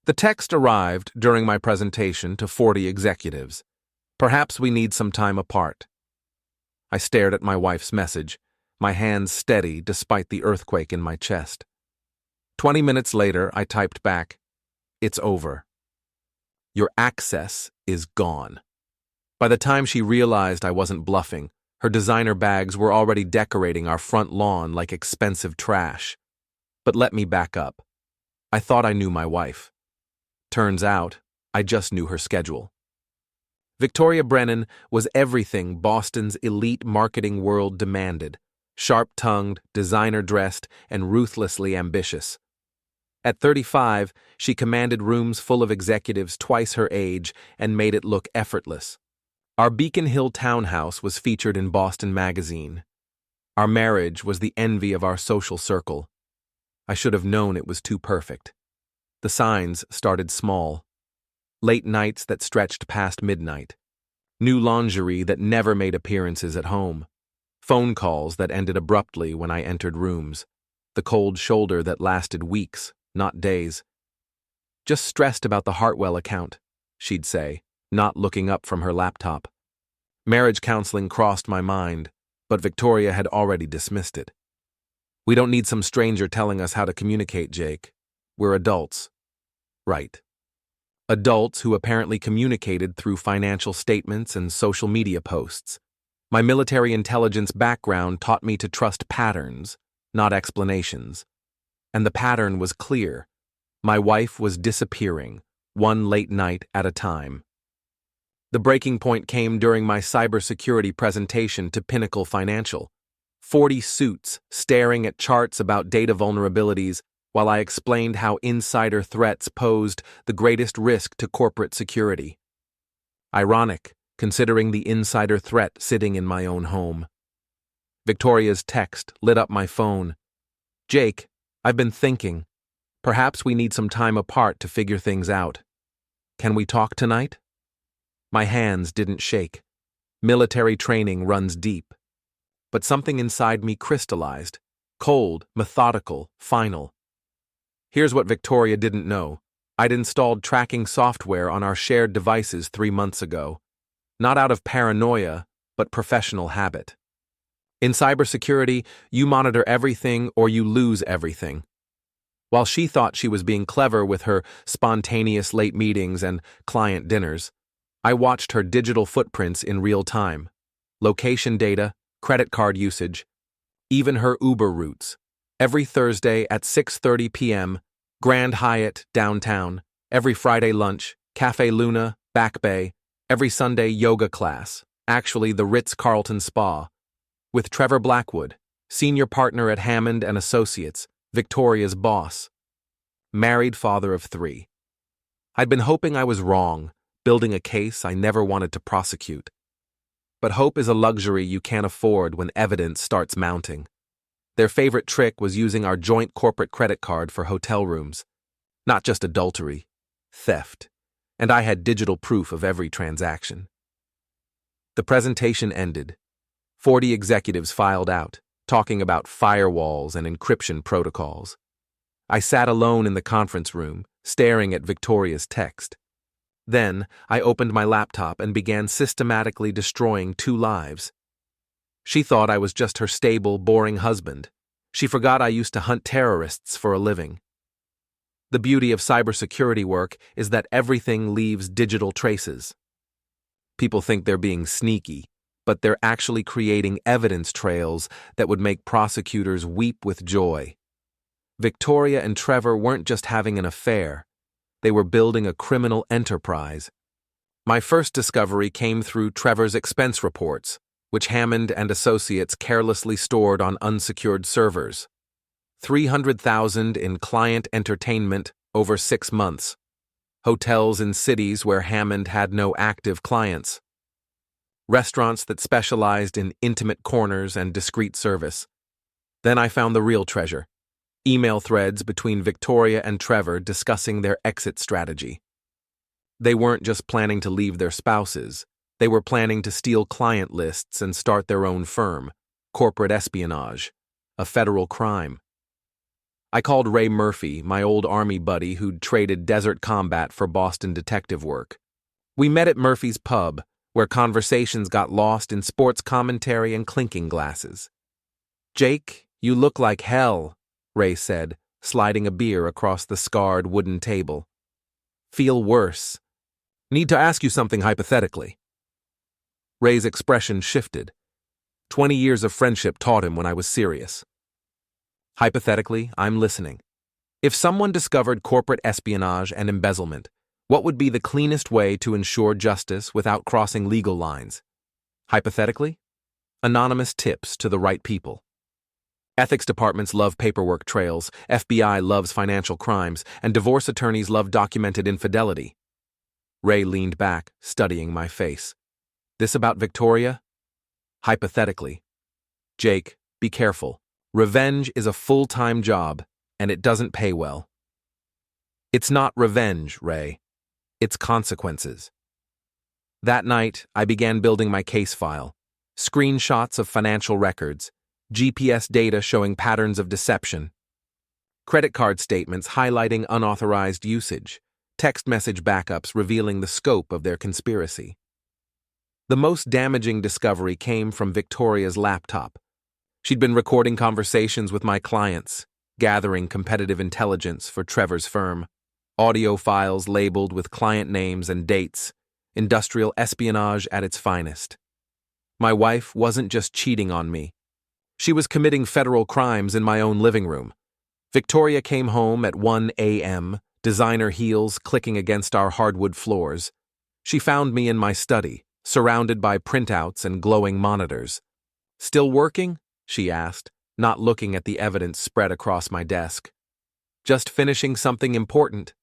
The text arrived during my presentation to 40 executives. Perhaps we need some time apart. I stared at my wife's message, my hands steady despite the earthquake in my chest. 20 minutes later, I typed back, "It's over. Your access is gone." By the time she realized I wasn't bluffing, her designer bags were already decorating our front lawn like expensive trash. But let me back up. I thought I knew my wife. Turns out, I just knew her schedule. Victoria Brennan was everything Boston's elite marketing world demanded: sharp-tongued, designer-dressed, and ruthlessly ambitious. At 35, she commanded rooms full of executives twice her age and made it look effortless. Our Beacon Hill townhouse was featured in Boston Magazine. Our marriage was the envy of our social circle. I should have known it was too perfect. The signs started small. Late nights that stretched past midnight. New lingerie that never made appearances at home. Phone calls that ended abruptly when I entered rooms. The cold shoulder that lasted weeks, not days. "Just stressed about the Hartwell account," she'd say, not looking up from her laptop. Marriage counseling crossed my mind, but Victoria had already dismissed it. "We don't need some stranger telling us how to communicate, Jake. We're adults." Right. Adults who apparently communicated through financial statements and social media posts. My military intelligence background taught me to trust patterns, not explanations. And the pattern was clear. My wife was disappearing, one late night at a time. The breaking point came during my cybersecurity presentation to Pinnacle Financial. 40 suits staring at charts about data vulnerabilities while I explained how insider threats posed the greatest risk to corporate security. Ironic, considering the insider threat sitting in my own home. Victoria's text lit up my phone. "Jake, I've been thinking. Perhaps we need some time apart to figure things out. Can we talk tonight?" My hands didn't shake. Military training runs deep. But something inside me crystallized. Cold, methodical, final. Here's what Victoria didn't know. I'd installed tracking software on our shared devices 3 months ago. Not out of paranoia, but professional habit. In cybersecurity, you monitor everything or you lose everything. While she thought she was being clever with her spontaneous late meetings and client dinners, I watched her digital footprints in real time. Location data, credit card usage, even her Uber routes. Every Thursday at 6:30 p.m., Grand Hyatt, downtown. Every Friday lunch, Cafe Luna, Back Bay. Every Sunday yoga class, actually the Ritz-Carlton Spa. With Trevor Blackwood, senior partner at Hammond and Associates, Victoria's boss. Married father of 3. I'd been hoping I was wrong, building a case I never wanted to prosecute. But hope is a luxury you can't afford when evidence starts mounting. Their favorite trick was using our joint corporate credit card for hotel rooms. Not just adultery, theft. And I had digital proof of every transaction. The presentation ended. 40 executives filed out, talking about firewalls and encryption protocols. I sat alone in the conference room, staring at Victoria's text. Then, I opened my laptop and began systematically destroying 2 lives. She thought I was just her stable, boring husband. She forgot I used to hunt terrorists for a living. The beauty of cybersecurity work is that everything leaves digital traces. People think they're being sneaky, but they're actually creating evidence trails that would make prosecutors weep with joy. Victoria and Trevor weren't just having an affair. They were building a criminal enterprise. My first discovery came through Trevor's expense reports, which Hammond and Associates carelessly stored on unsecured servers. $300,000 in client entertainment over 6 months. Hotels in cities where Hammond had no active clients. Restaurants that specialized in intimate corners and discreet service. Then I found the real treasure. Email threads between Victoria and Trevor discussing their exit strategy. They weren't just planning to leave their spouses. They were planning to steal client lists and start their own firm, corporate espionage, a federal crime. I called Ray Murphy, my old Army buddy who'd traded desert combat for Boston detective work. We met at Murphy's pub, where conversations got lost in sports commentary and clinking glasses. "Jake, you look like hell," Ray said, sliding a beer across the scarred wooden table. "Feel worse. Need to ask you something hypothetically." Ray's expression shifted. 20 years of friendship taught him when I was serious. "Hypothetically, I'm listening. If someone discovered corporate espionage and embezzlement, what would be the cleanest way to ensure justice without crossing legal lines? Hypothetically, anonymous tips to the right people. Ethics departments love paperwork trails, FBI loves financial crimes, and divorce attorneys love documented infidelity." Ray leaned back, studying my face. "This about Victoria?" "Hypothetically. Jake, be careful. Revenge is a full-time job, and it doesn't pay well." "It's not revenge, Ray. It's consequences." That night, I began building my case file. Screenshots of financial records, GPS data showing patterns of deception, credit card statements highlighting unauthorized usage, text message backups revealing the scope of their conspiracy. The most damaging discovery came from Victoria's laptop. She'd been recording conversations with my clients, gathering competitive intelligence for Trevor's firm, audio files labeled with client names and dates, industrial espionage at its finest. My wife wasn't just cheating on me. She was committing federal crimes in my own living room. Victoria came home at 1 a.m., designer heels clicking against our hardwood floors. She found me in my study, surrounded by printouts and glowing monitors. "Still working?" she asked, not looking at the evidence spread across my desk. "Just finishing something important."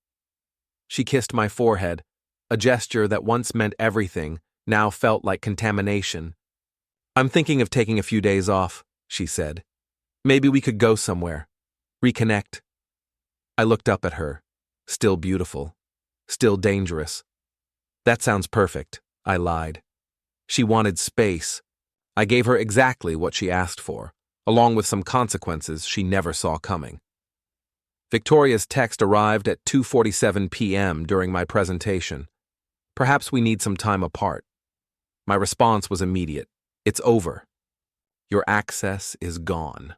She kissed my forehead, a gesture that once meant everything, now felt like contamination. "I'm thinking of taking a few days off," she said. "Maybe we could go somewhere. Reconnect." I looked up at her. Still beautiful. Still dangerous. "That sounds perfect," I lied. She wanted space. I gave her exactly what she asked for, along with some consequences she never saw coming. Victoria's text arrived at 2:47 p.m. during my presentation. "Perhaps we need some time apart." My response was immediate. "It's over. Your access is gone."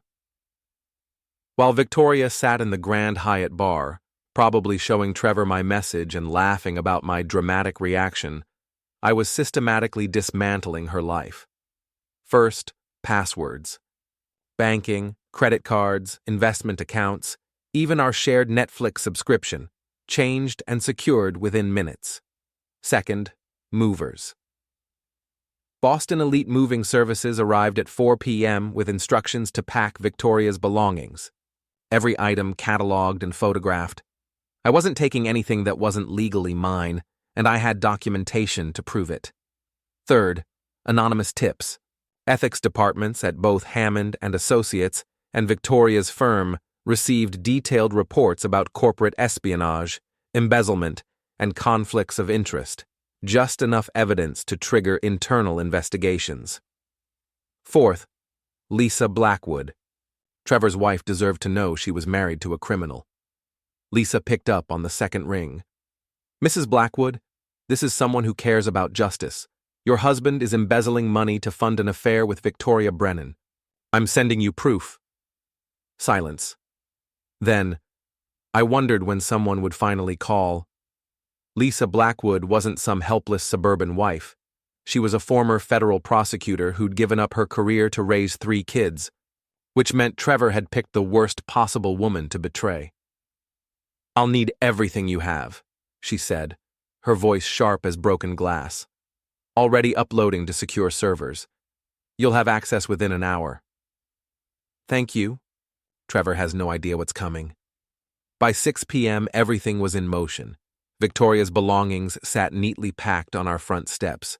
While Victoria sat in the Grand Hyatt bar, probably showing Trevor my message and laughing about my dramatic reaction, I was systematically dismantling her life. First, passwords. Banking, credit cards, investment accounts, even our shared Netflix subscription, changed and secured within minutes. Second, movers. Boston Elite Moving Services arrived at 4 p.m. with instructions to pack Victoria's belongings. Every item cataloged and photographed. I wasn't taking anything that wasn't legally mine, and I had documentation to prove it. Third, anonymous tips. Ethics departments at both Hammond and Associates and Victoria's firm received detailed reports about corporate espionage, embezzlement, and conflicts of interest. Just enough evidence to trigger internal investigations. Fourth, Lisa Blackwood. Trevor's wife deserved to know she was married to a criminal. Lisa picked up on the second ring. "Mrs. Blackwood, this is someone who cares about justice. Your husband is embezzling money to fund an affair with Victoria Brennan. I'm sending you proof." Silence. Then, I wondered when someone would finally call. Lisa Blackwood wasn't some helpless suburban wife. She was a former federal prosecutor who'd given up her career to raise 3 kids, which meant Trevor had picked the worst possible woman to betray. "I'll need everything you have," she said, her voice sharp as broken glass. "Already uploading to secure servers. You'll have access within an hour." "Thank you." Trevor has no idea what's coming. By 6 p.m., everything was in motion. Victoria's belongings sat neatly packed on our front steps.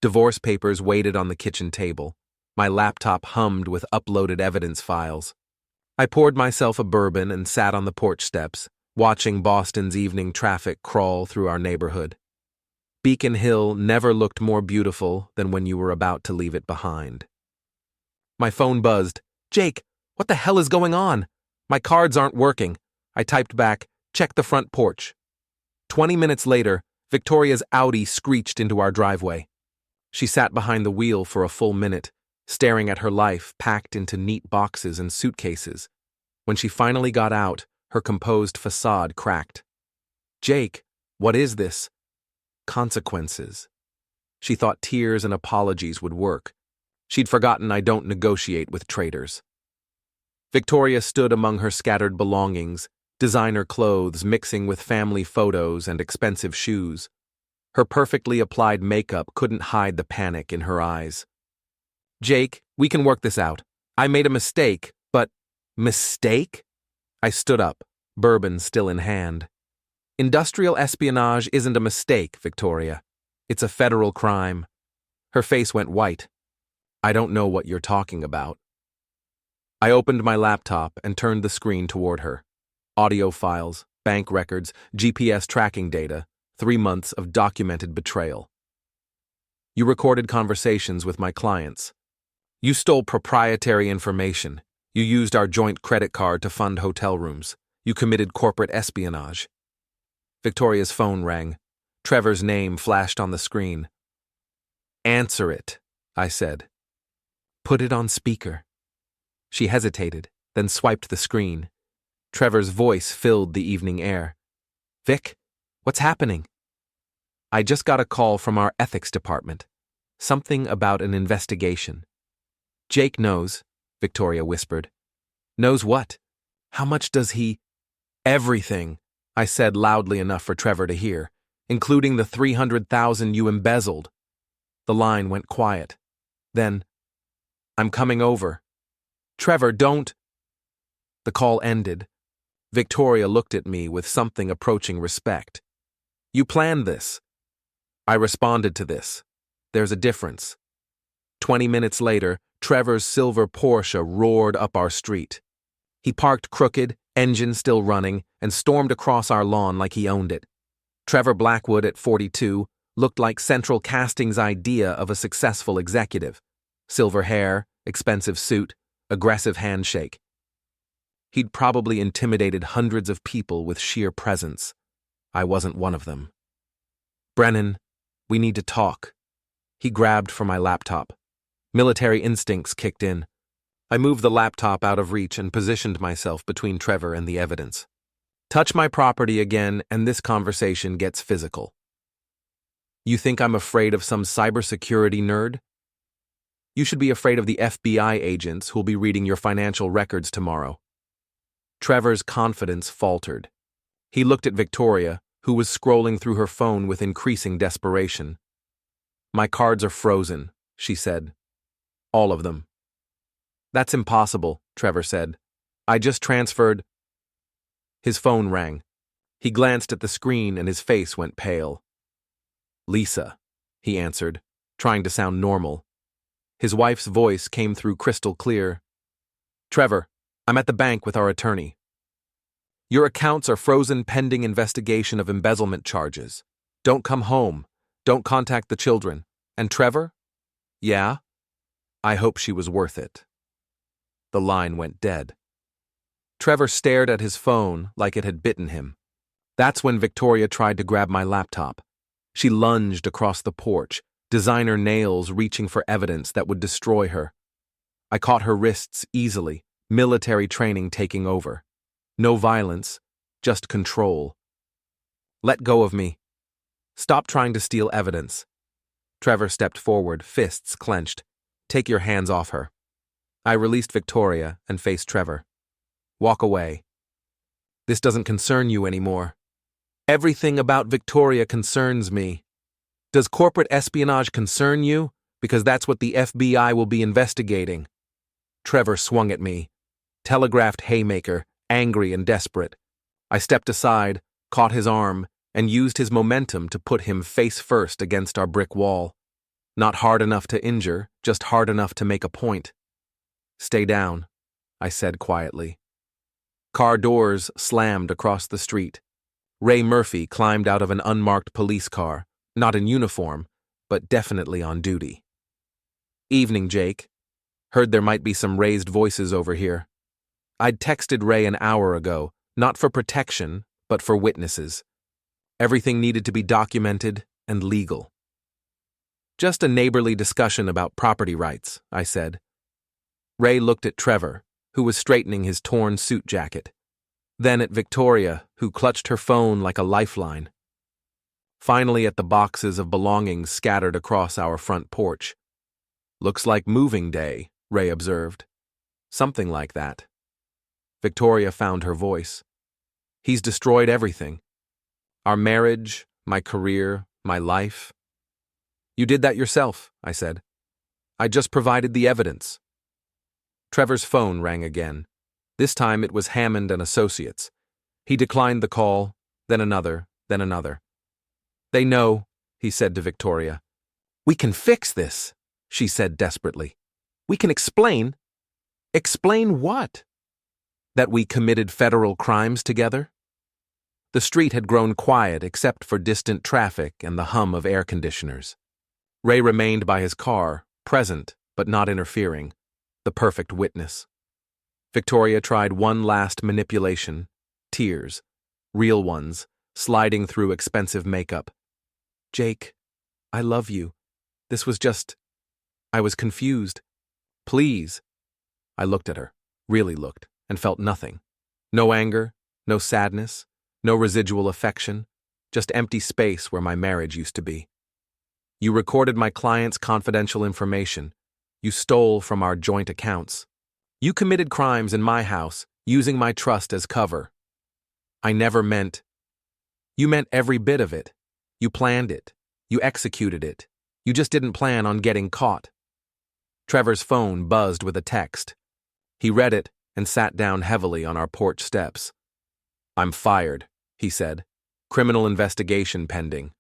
Divorce papers waited on the kitchen table. My laptop hummed with uploaded evidence files. I poured myself a bourbon and sat on the porch steps, watching Boston's evening traffic crawl through our neighborhood. Beacon Hill never looked more beautiful than when you were about to leave it behind. My phone buzzed. "Jake, what the hell is going on?" My cards aren't working. I typed back, check the front porch. 20 minutes later, Victoria's Audi screeched into our driveway. She sat behind the wheel for a full minute, staring at her life packed into neat boxes and suitcases. When she finally got out, her composed facade cracked. Jake, what is this? Consequences. She thought tears and apologies would work. She'd forgotten I don't negotiate with traitors. Victoria stood among her scattered belongings, designer clothes mixing with family photos and expensive shoes. Her perfectly applied makeup couldn't hide the panic in her eyes. Jake, we can work this out. I made a mistake, but… Mistake? I stood up, bourbon still in hand. Industrial espionage isn't a mistake, Victoria. It's a federal crime. Her face went white. I don't know what you're talking about. I opened my laptop and turned the screen toward her. Audio files, bank records, GPS tracking data, 3 months of documented betrayal. You recorded conversations with my clients. You stole proprietary information. You used our joint credit card to fund hotel rooms. You committed corporate espionage. Victoria's phone rang. Trevor's name flashed on the screen. Answer it, I said. Put it on speaker. She hesitated, then swiped the screen. Trevor's voice filled the evening air. Vic, what's happening? I just got a call from our ethics department. Something about an investigation. Jake knows, Victoria whispered. Knows what? How much does he… Everything, I said loudly enough for Trevor to hear, including the $300,000 you embezzled. The line went quiet. Then, I'm coming over. Trevor, don't… The call ended. Victoria looked at me with something approaching respect. You planned this. I responded to this. There's a difference. 20 minutes later, Trevor's silver Porsche roared up our street. He parked crooked, engine still running, and stormed across our lawn like he owned it. Trevor Blackwood, at 42, looked like Central Casting's idea of a successful executive. Silver hair, expensive suit, aggressive handshake. He'd probably intimidated hundreds of people with sheer presence. I wasn't one of them. Brennan, we need to talk. He grabbed for my laptop. Military instincts kicked in. I moved the laptop out of reach and positioned myself between Trevor and the evidence. Touch my property again, and this conversation gets physical. You think I'm afraid of some cybersecurity nerd? You should be afraid of the FBI agents who'll be reading your financial records tomorrow. Trevor's confidence faltered. He looked at Victoria, who was scrolling through her phone with increasing desperation. My cards are frozen, she said. All of them. That's impossible, Trevor said. I just transferred… His phone rang. He glanced at the screen and his face went pale. Lisa, he answered, trying to sound normal. His wife's voice came through crystal clear. Trevor, I'm at the bank with our attorney. Your accounts are frozen pending investigation of embezzlement charges. Don't come home. Don't contact the children. And Trevor? Yeah? I hope she was worth it. The line went dead. Trevor stared at his phone like it had bitten him. That's when Victoria tried to grab my laptop. She lunged across the porch, designer nails reaching for evidence that would destroy her. I caught her wrists easily, military training taking over. No violence, just control. Let go of me. Stop trying to steal evidence. Trevor stepped forward, fists clenched. Take your hands off her. I released Victoria and faced Trevor. Walk away. This doesn't concern you anymore. Everything about Victoria concerns me. Does corporate espionage concern you? Because that's what the FBI will be investigating. Trevor swung at me. Telegraphed haymaker, angry and desperate. I stepped aside, caught his arm, and used his momentum to put him face first against our brick wall. Not hard enough to injure, just hard enough to make a point. Stay down, I said quietly. Car doors slammed across the street. Ray Murphy climbed out of an unmarked police car, not in uniform, but definitely on duty. Evening, Jake. Heard there might be some raised voices over here. I'd texted Ray an hour ago, not for protection, but for witnesses. Everything needed to be documented and legal. Just a neighborly discussion about property rights, I said. Ray looked at Trevor, who was straightening his torn suit jacket. Then at Victoria, who clutched her phone like a lifeline. Finally at the boxes of belongings scattered across our front porch. Looks like moving day, Ray observed. Something like that. Victoria found her voice. He's destroyed everything. Our marriage, my career, my life. You did that yourself, I said. I just provided the evidence. Trevor's phone rang again. This time it was Hammond and Associates. He declined the call, then another, then another. They know, he said to Victoria. We can fix this, she said desperately. We can explain. Explain what? That we committed federal crimes together? The street had grown quiet except for distant traffic and the hum of air conditioners. Ray remained by his car, present but not interfering, the perfect witness. Victoria tried one last manipulation, tears, real ones, sliding through expensive makeup. Jake, I love you. This was just... I was confused. Please. I looked at her, really looked, and felt nothing. No anger, no sadness, no residual affection, just empty space where my marriage used to be. You recorded my client's confidential information. You stole from our joint accounts. You committed crimes in my house, using my trust as cover. I never meant... You meant every bit of it. You planned it. You executed it. You just didn't plan on getting caught. Trevor's phone buzzed with a text. He read it and sat down heavily on our porch steps. I'm fired, he said. Criminal investigation pending.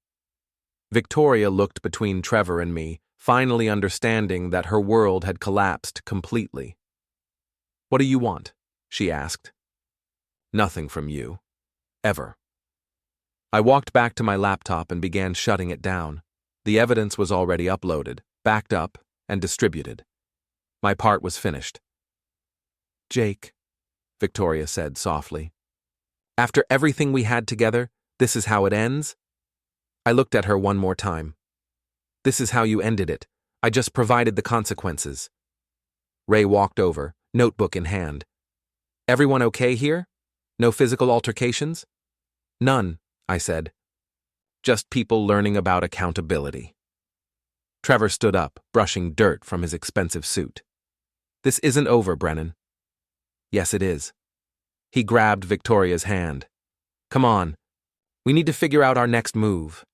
Victoria looked between Trevor and me, finally understanding that her world had collapsed completely. What do you want? She asked. Nothing from you. Ever. I walked back to my laptop and began shutting it down. The evidence was already uploaded, backed up, and distributed. My part was finished. Jake, Victoria said softly. After everything we had together, this is how it ends? I looked at her one more time. This is how you ended it. I just provided the consequences. Ray walked over, notebook in hand. Everyone okay here? No physical altercations? None, I said. Just people learning about accountability. Trevor stood up, brushing dirt from his expensive suit. This isn't over, Brennan. Yes, it is. He grabbed Victoria's hand. Come on. We need to figure out our next move.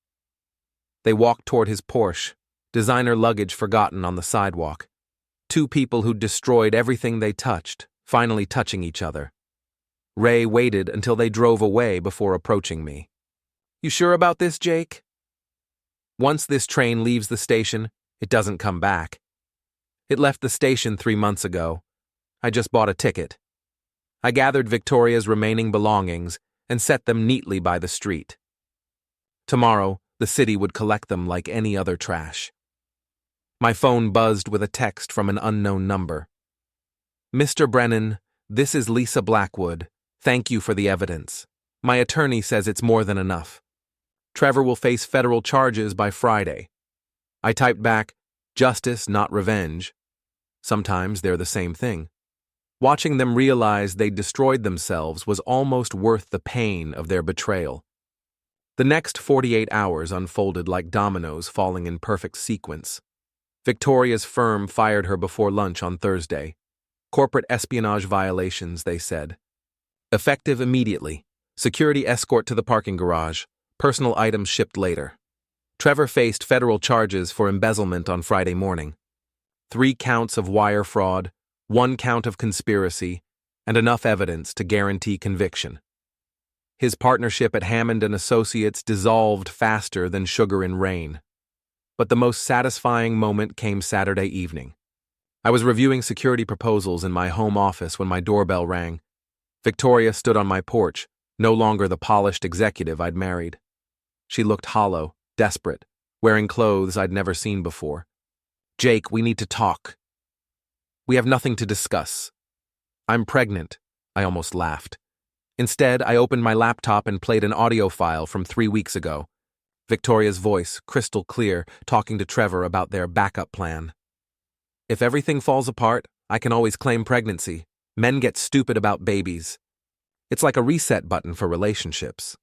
They walked toward his Porsche, designer luggage forgotten on the sidewalk. Two people who'd destroyed everything they touched, finally touching each other. Ray waited until they drove away before approaching me. You sure about this, Jake? Once this train leaves the station, it doesn't come back. It left the station 3 months ago. I just bought a ticket. I gathered Victoria's remaining belongings and set them neatly by the street. Tomorrow, the city would collect them like any other trash. My phone buzzed with a text from an unknown number. Mr. Brennan, this is Lisa Blackwood. Thank you for the evidence. My attorney says it's more than enough. Trevor will face federal charges by Friday. I typed back, justice, not revenge. Sometimes they're the same thing. Watching them realize they'd destroyed themselves was almost worth the pain of their betrayal. The next 48 hours unfolded like dominoes falling in perfect sequence. Victoria's firm fired her before lunch on Thursday. Corporate espionage violations, they said. Effective immediately. Security escort to the parking garage. Personal items shipped later. Trevor faced federal charges for embezzlement on Friday morning. 3 counts of wire fraud, 1 count of conspiracy, and enough evidence to guarantee conviction. His partnership at Hammond and Associates dissolved faster than sugar in rain. But the most satisfying moment came Saturday evening. I was reviewing security proposals in my home office when my doorbell rang. Victoria stood on my porch, no longer the polished executive I'd married. She looked hollow, desperate, wearing clothes I'd never seen before. Jake, we need to talk. We have nothing to discuss. I'm pregnant. I almost laughed. Instead, I opened my laptop and played an audio file from 3 weeks ago. Victoria's voice, crystal clear, talking to Trevor about their backup plan. If everything falls apart, I can always claim pregnancy. Men get stupid about babies. It's like a reset button for relationships.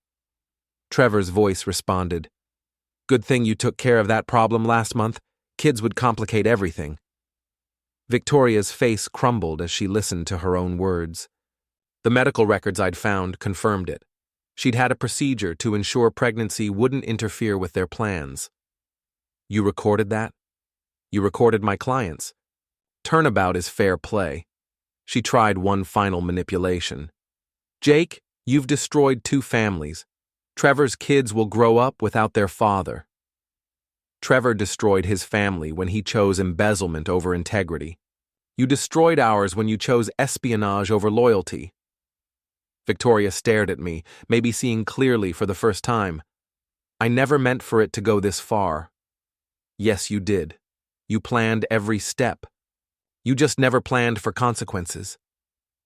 Trevor's voice responded, "Good thing you took care of that problem last month. Kids would complicate everything." Victoria's face crumbled as she listened to her own words. The medical records I'd found confirmed it. She'd had a procedure to ensure pregnancy wouldn't interfere with their plans. "You recorded that? You recorded my clients. Turnabout is fair play." She tried one final manipulation. "Jake, you've destroyed 2 families. Trevor's kids will grow up without their father." Trevor destroyed his family when he chose embezzlement over integrity. You destroyed ours when you chose espionage over loyalty. Victoria stared at me, maybe seeing clearly for the first time. "I never meant for it to go this far." "Yes, you did. You planned every step. You just never planned for consequences."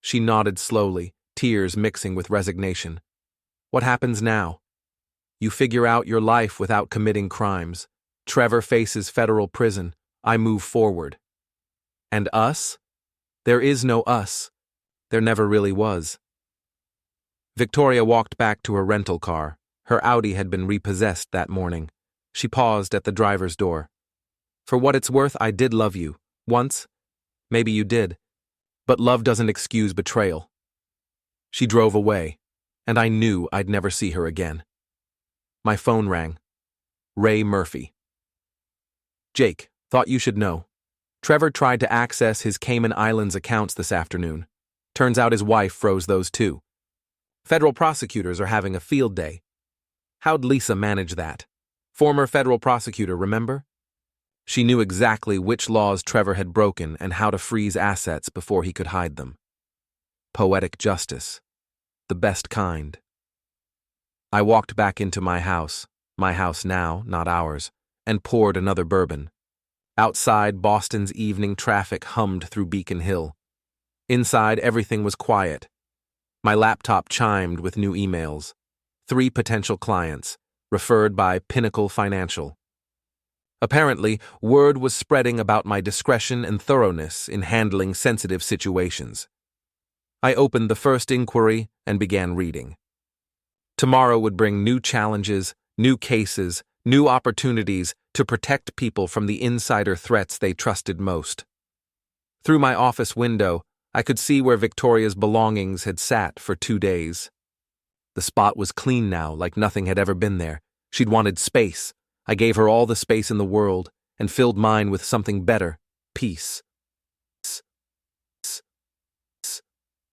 She nodded slowly, tears mixing with resignation. "What happens now? You figure out your life without committing crimes. Trevor faces federal prison. I move forward. And us? There is no us. There never really was." Victoria walked back to her rental car. Her Audi had been repossessed that morning. She paused at the driver's door. "For what it's worth, I did love you. Once. Maybe you did. But love doesn't excuse betrayal." She drove away, and I knew I'd never see her again. My phone rang. Ray Murphy. "Jake, thought you should know. Trevor tried to access his Cayman Islands accounts this afternoon. Turns out his wife froze those too. Federal prosecutors are having a field day. How'd Lisa manage that? Former federal prosecutor, remember? She knew exactly which laws Trevor had broken and how to freeze assets before he could hide them. Poetic justice. The best kind. I walked back into my house now, not ours, and poured another bourbon. Outside, Boston's evening traffic hummed through Beacon Hill. Inside, everything was quiet. My laptop chimed with new emails. 3 potential clients, referred by Pinnacle Financial. Apparently, word was spreading about my discretion and thoroughness in handling sensitive situations. I opened the first inquiry and began reading. Tomorrow would bring new challenges, new cases, new opportunities to protect people from the insider threats they trusted most. Through my office window, I could see where Victoria's belongings had sat for 2 days. The spot was clean now, like nothing had ever been there. She'd wanted space. I gave her all the space in the world and filled mine with something better, peace.